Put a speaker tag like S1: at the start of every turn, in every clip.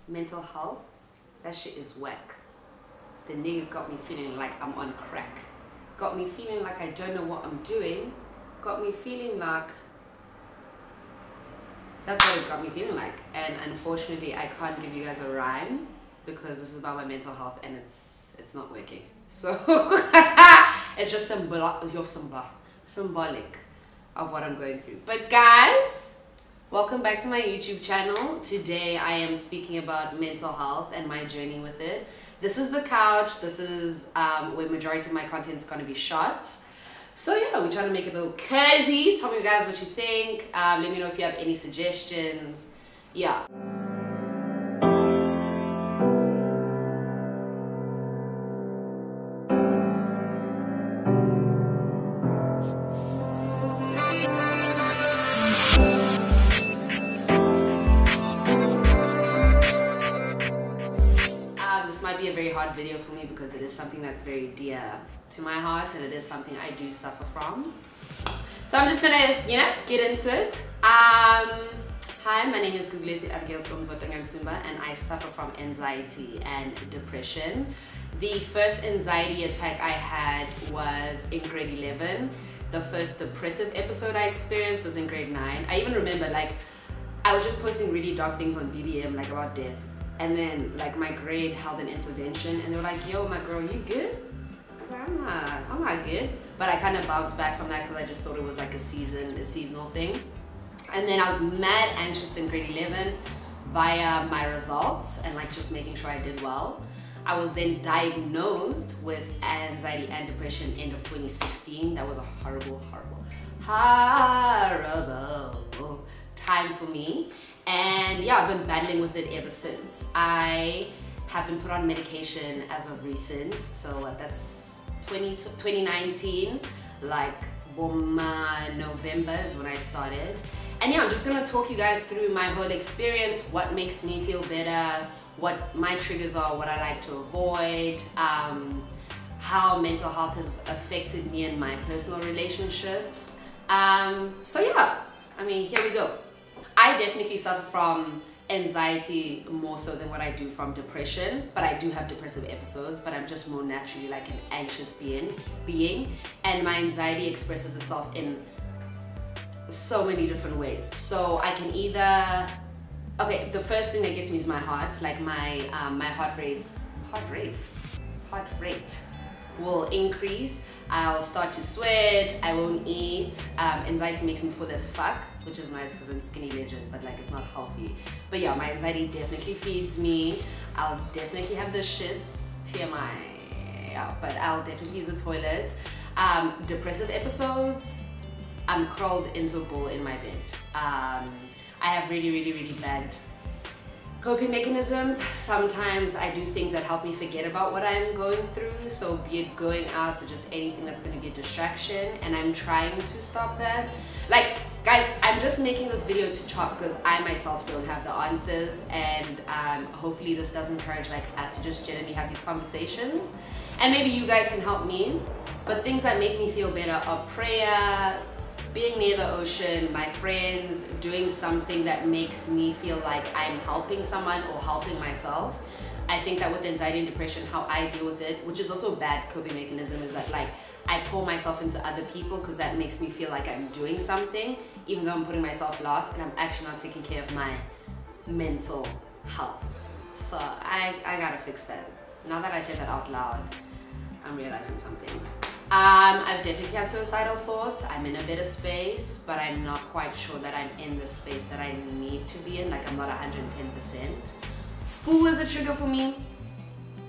S1: mental health, that shit is whack. The nigga got me feeling like I'm on crack. Got me feeling like I don't know what I'm doing. Got me feeling like... That's what it got me feeling like. And unfortunately, I can't give you guys a rhyme because this is about my mental health and it's not working. So it's just symbolic of what I'm going through. But guys, welcome back to my YouTube channel. Today I am speaking about mental health and my journey with it. This is the couch. This is where majority of my content is going to be shot. So yeah, we're trying to make it a little cozy. Tell me guys what you think. Let me know if you have any suggestions. Yeah. This might be a very hard video for me because it is something that's very dear to my heart and it is something I do suffer from. So I'm just gonna, get into it. Hi, my name is Gugulethu Abigail Ntsumba and I suffer from anxiety and depression. The first anxiety attack I had was in grade 11. The first depressive episode I experienced was in grade 9. I even remember I was just posting really dark things on BBM about death. And then my grade held an intervention and they were like, yo, my girl, you good? I was like, I'm not good. But I kind of bounced back from that because I just thought it was a seasonal thing. And then I was mad anxious in grade 11 via my results and just making sure I did well. I was then diagnosed with anxiety and depression end of 2016. That was a horrible time for me. And yeah, I've been battling with it ever since. I have been put on medication as of recent. So that's 2019, November is when I started. And yeah, I'm just gonna talk you guys through my whole experience, what makes me feel better, what my triggers are, what I like to avoid, how mental health has affected me in my personal relationships. So yeah, here we go. I definitely suffer from anxiety more so than what I do from depression, but I do have depressive episodes, but I'm just more naturally an anxious being, and my anxiety expresses itself in so many different ways. So I can either, the first thing that gets me is my heart, my heart rate will increase. I'll start to sweat, I won't eat. Anxiety makes me full as fuck, which is nice because I'm skinny legend, but it's not healthy. But yeah, my anxiety definitely feeds me. I'll definitely have the shits, TMI, yeah, but I'll definitely use the toilet. Depressive episodes, I'm curled into a ball in my bed. I have really bad coping mechanisms. Sometimes I do things that help me forget about what I'm going through, so be it going out or just anything that's going to be a distraction, and I'm trying to stop that. Guys, I'm just making this video to chop because I myself don't have the answers, and hopefully this does encourage us to just generally have these conversations, and maybe you guys can help me. But things that make me feel better are prayer, being near the ocean, my friends, doing something that makes me feel like I'm helping someone or helping myself. I think that with anxiety and depression, how I deal with it, which is also a bad coping mechanism, is that I pour myself into other people because that makes me feel like I'm doing something, even though I'm putting myself last and I'm actually not taking care of my mental health. So I gotta fix that. Now that I say that out loud, I'm realizing some things. I've definitely had suicidal thoughts. I'm in a better space, but I'm not quite sure that I'm in the space that I need to be in. I'm not 110%. School is a trigger for me.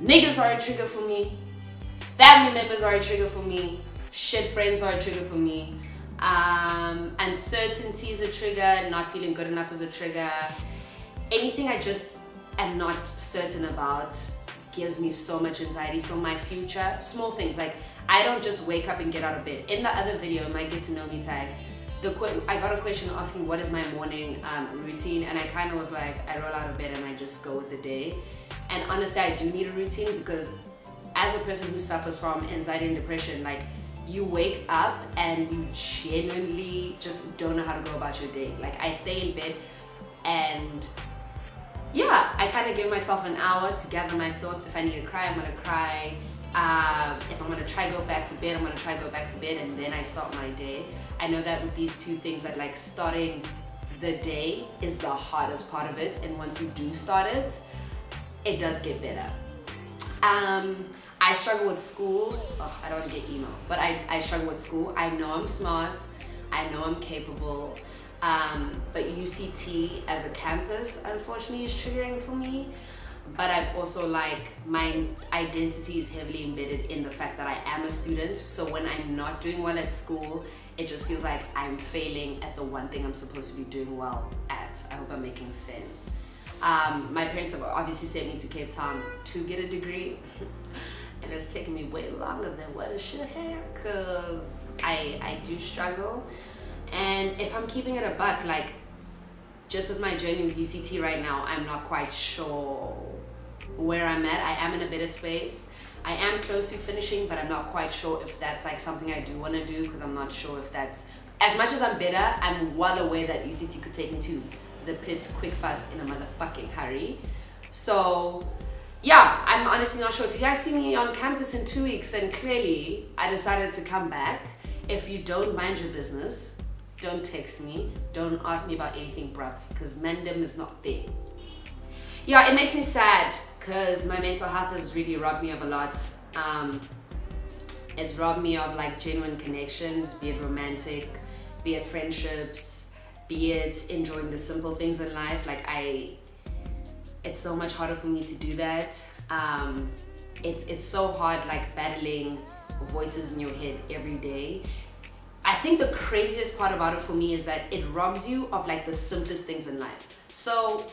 S1: Niggas are a trigger for me. Family members are a trigger for me. Shit friends are a trigger for me. Uncertainty is a trigger. Not feeling good enough is a trigger. Anything I just am not certain about gives me so much anxiety. So my future, small things I don't just wake up and get out of bed. In the other video, in my get to know me tag, I got a question asking what is my morning routine, and I kind of was I roll out of bed and I just go with the day. And honestly, I do need a routine because as a person who suffers from anxiety and depression, you wake up and you genuinely just don't know how to go about your day. I stay in bed and yeah, I kind of give myself an hour to gather my thoughts. If I need to cry, I'm gonna cry. If I'm gonna try go back to bed, I'm gonna try go back to bed, and then I start my day. I know that with these two things, that like starting the day is the hardest part of it, and once you do start it, it does get better. I struggle with school. I don't want to get emo, but I struggle with school. I know I'm smart, I know I'm capable, but UCT as a campus, unfortunately, is triggering for me. But I've also, like, my identity is heavily embedded in the fact that I am a student. So when I'm not doing well at school, it just feels like I'm failing at the one thing I'm supposed to be doing well at. I hope I'm making sense. My parents have obviously sent me to Cape Town to get a degree. And it's taken me way longer than what it should have, because I do struggle. And if I'm keeping it a buck, like, just with my journey with UCT right now, I'm not quite sure where I'm at. I am in a better space. I am close to finishing, but I'm not quite sure if that's like something I do want to do, because I'm not sure if that's, as much as I'm better, I'm well aware that UCT could take me to the pits quick, fast, in a motherfucking hurry. So yeah, I'm honestly not sure. If you guys see me on campus in 2 weeks, and clearly I decided to come back, if you don't mind your business, don't text me, don't ask me about anything, bruv, because Mandem is not there. Yeah, it makes me sad, because my mental health has really robbed me of a lot. It's robbed me of like genuine connections, be it romantic, be it friendships, be it enjoying the simple things in life. Like, it's so much harder for me to do that. It's so hard, like, battling voices in your head every day. I think the craziest part about it for me is that it robs you of like the simplest things in life. So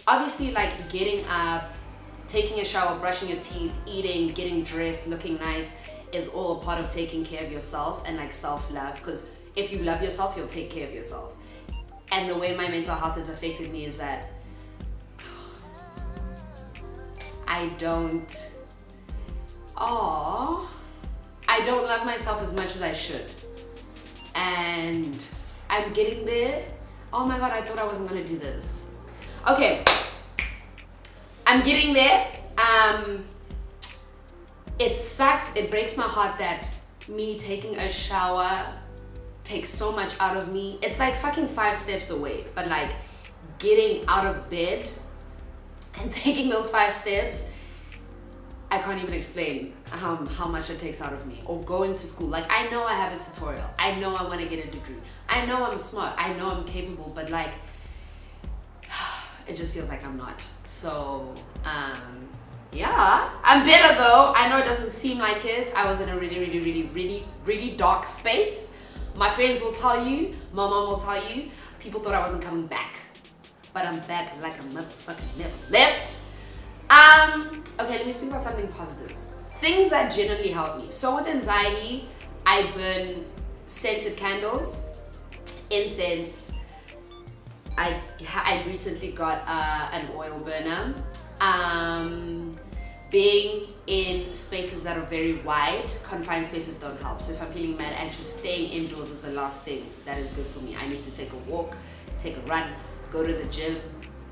S1: obviously, like, getting up, taking a shower, brushing your teeth, eating, getting dressed, looking nice is all a part of taking care of yourself and like self-love, because if you love yourself, you'll take care of yourself. And the way my mental health has affected me is that I don't love myself as much as I should. And I'm getting there. Oh my god, I thought I wasn't gonna do this. Okay, I'm getting there. It sucks, it breaks my heart that me taking a shower takes so much out of me. It's like fucking 5 steps away, but like getting out of bed and taking those 5 steps, I can't even explain how much it takes out of me. Or going to school, like, I know I have a tutorial, I know I want to get a degree, I know I'm smart, I know I'm capable, but like, it just feels like I'm not. So yeah, I'm better though. I know it doesn't seem like it. I was in a really dark space. My friends will tell you, my mom will tell you, people thought I wasn't coming back, but I'm back like a motherfucker never left. Okay, let me speak about something positive. Things that genuinely help me. So with anxiety, I burn scented candles, incense. I recently got an oil burner. Being in spaces that are very wide, confined spaces don't help. So if I'm feeling mad, anxious, staying indoors is the last thing that is good for me. I need to take a walk, take a run, go to the gym,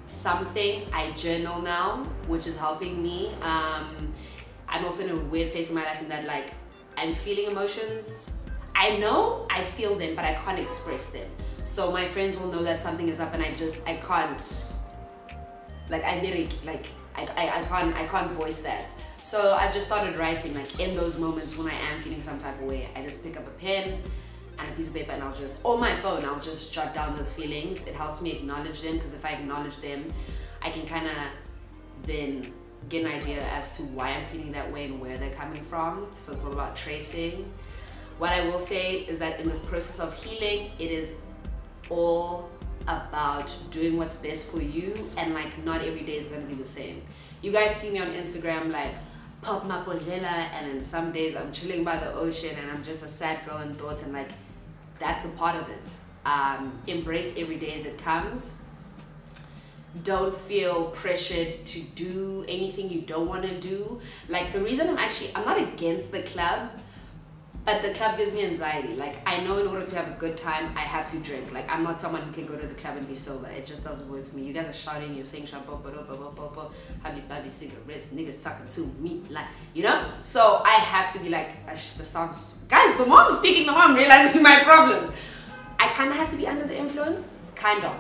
S1: something. I journal now, which is helping me. I'm also in a weird place in my life in that, like, I'm feeling emotions. I know I feel them, but I can't express them. So my friends will know that something is up, and I can't, like, I can't voice that. So I've just started writing, like, in those moments when I am feeling some type of way. I just pick up a pen and a piece of paper, and I'll just, or my phone, I'll just jot down those feelings. It helps me acknowledge them, because if I acknowledge them, I can kind of then get an idea as to why I'm feeling that way and where they're coming from. So it's all about tracing. What I will say is that in this process of healing, it is all about doing what's best for you, and like, not every day is going to be the same. You guys see me on Instagram like pop mapojela, and then some days I'm chilling by the ocean and I'm just a sad girl in thought, and like, that's a part of it. Embrace every day as it comes. Don't feel pressured to do anything you don't want to do. Like, the reason I'm not against the club, But the club gives me anxiety. Like, I know in order to have a good time, I have to drink. Like, I'm not someone who can go to the club and be sober. It just doesn't work for me. You guys are shouting, you're saying, habli babi cigarettes, niggas talking to me, like, you know? So I have to be like, the sounds, guys, the mom's speaking, the mom realizing my problems. I kind of have to be under the influence, kind of.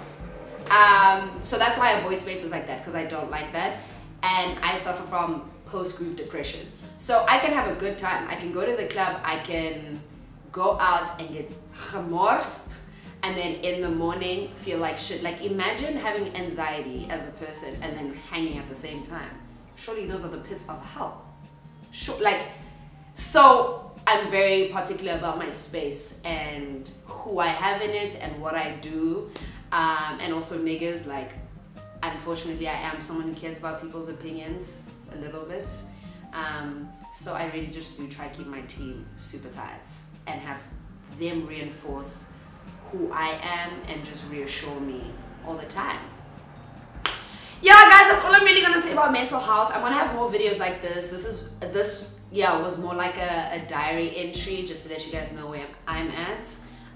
S1: So that's why I avoid spaces like that, because I don't like that. And I suffer from post-group depression. So I can have a good time. I can go to the club, I can go out and get gemorst, and then in the morning feel like shit. Like, imagine having anxiety as a person and then hanging at the same time. Surely those are the pits of hell. Sure, like, so I'm very particular about my space and who I have in it and what I do. And also niggas, like, unfortunately I am someone who cares about people's opinions a little bit. So I really just do try to keep my team super tight and have them reinforce who I am and just reassure me all the time. Yeah, guys, that's all I'm really gonna say about mental health. I want to have more videos like this. This was more like a diary entry, just to let you guys know where I'm at.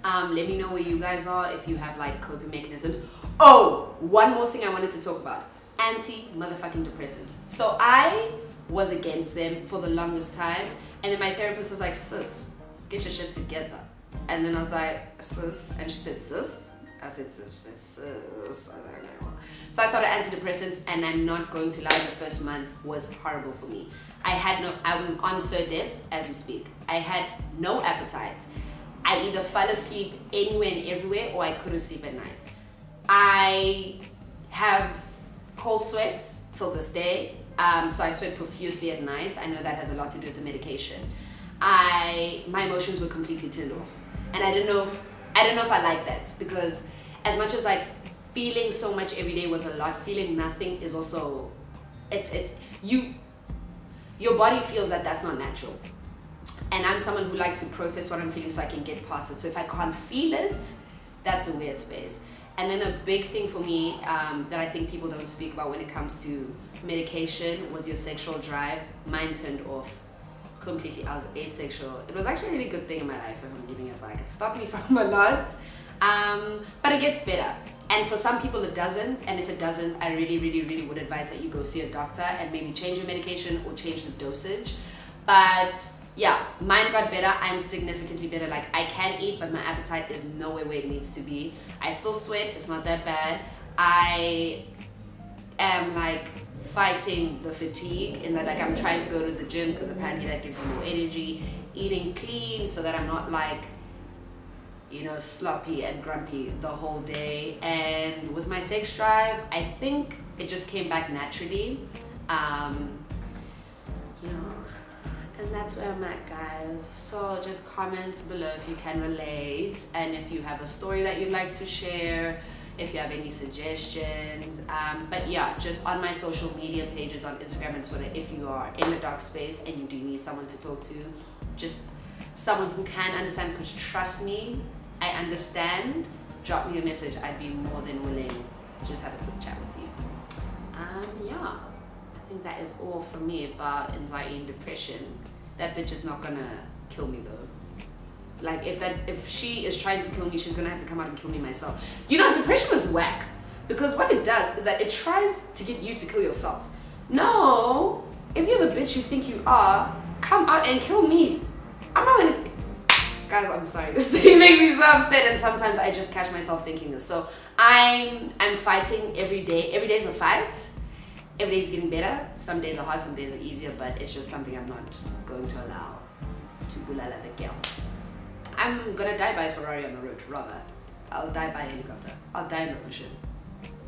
S1: Let me know where you guys are, if you have like coping mechanisms. Oh, one more thing I wanted to talk about: anti-motherfucking depressants. So I was against them for the longest time, and then my therapist was like, sis, get your shit together. And then I was like, sis, and she said, sis? I said, sis. She said, sis. I don't know. So I started antidepressants, and I'm not going to lie, the first month was horrible for me. I'm on Serdep as we speak. I had no appetite. I either fell asleep anywhere and everywhere, or I couldn't sleep at night. I have cold sweats till this day. So I sweat profusely at night. I know that has a lot to do with the medication. My emotions were completely turned off, and I don't know if I like that, because as much as like feeling so much every day was a lot, feeling nothing is also, your body feels that that's not natural. And I'm someone who likes to process what I'm feeling so I can get past it. So if I can't feel it, that's a weird space. And then a big thing for me that I think people don't speak about when it comes to medication was your sexual drive. Mine turned off completely. I was asexual. It was actually a really good thing in my life, if I'm giving it back. It stopped me from a lot, but it gets better. And for some people it doesn't, and if it doesn't, I really, really, really would advise that you go see a doctor and maybe change your medication or change the dosage. But yeah, mine got better. I'm significantly better. Like, I can eat, but my appetite is nowhere where it needs to be. I still sweat, it's not that bad. I am like fighting the fatigue in that, like, I'm trying to go to the gym because apparently that gives me more energy. Eating clean so that I'm not like, you know, sloppy and grumpy the whole day. And with my sex drive, I think it just came back naturally. You know, and that's where I'm at, guys. So just comment below if you can relate, and if you have a story that you'd like to share, if you have any suggestions. But yeah, just on my social media pages on Instagram and Twitter, if you are in the dark space and you do need someone to talk to, just someone who can understand, because trust me, I understand, drop me a message. I'd be more than willing to just have a quick chat with you. Yeah, I think that is all for me about anxiety and depression. That bitch is not gonna kill me though. Like, if she is trying to kill me, she's gonna have to come out and kill me myself. You know, depression is whack, because what it does is that it tries to get you to kill yourself. No, if you're the bitch you think you are, come out and kill me. I'm not gonna, guys, I'm sorry, this thing makes me so upset, and sometimes I just catch myself thinking this. So I'm fighting every day. Every day is a fight. Every day is getting better. Some days are hard, some days are easier, but it's just something I'm not going to allow to bulala the girl. I'm gonna die by a Ferrari on the road, rather. I'll die by a helicopter. I'll die in the ocean.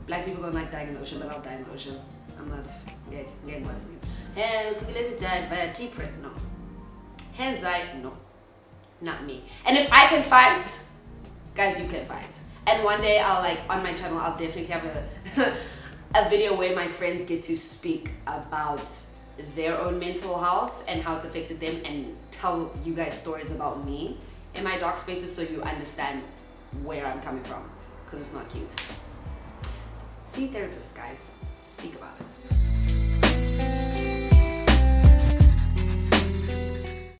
S1: Black people don't like dying in the ocean, but I'll die in the ocean. I'm not getting what's me. Hey, Kukulezi died via T-Pret. No. Hands I, no. Not me. And if I can fight, guys, you can fight. And one day I'll, like, on my channel, I'll definitely have a video where my friends get to speak about their own mental health and how it's affected them, and tell you guys stories about me in my dark spaces, so you understand where I'm coming from, because it's not cute. See therapists, guys. Speak about it.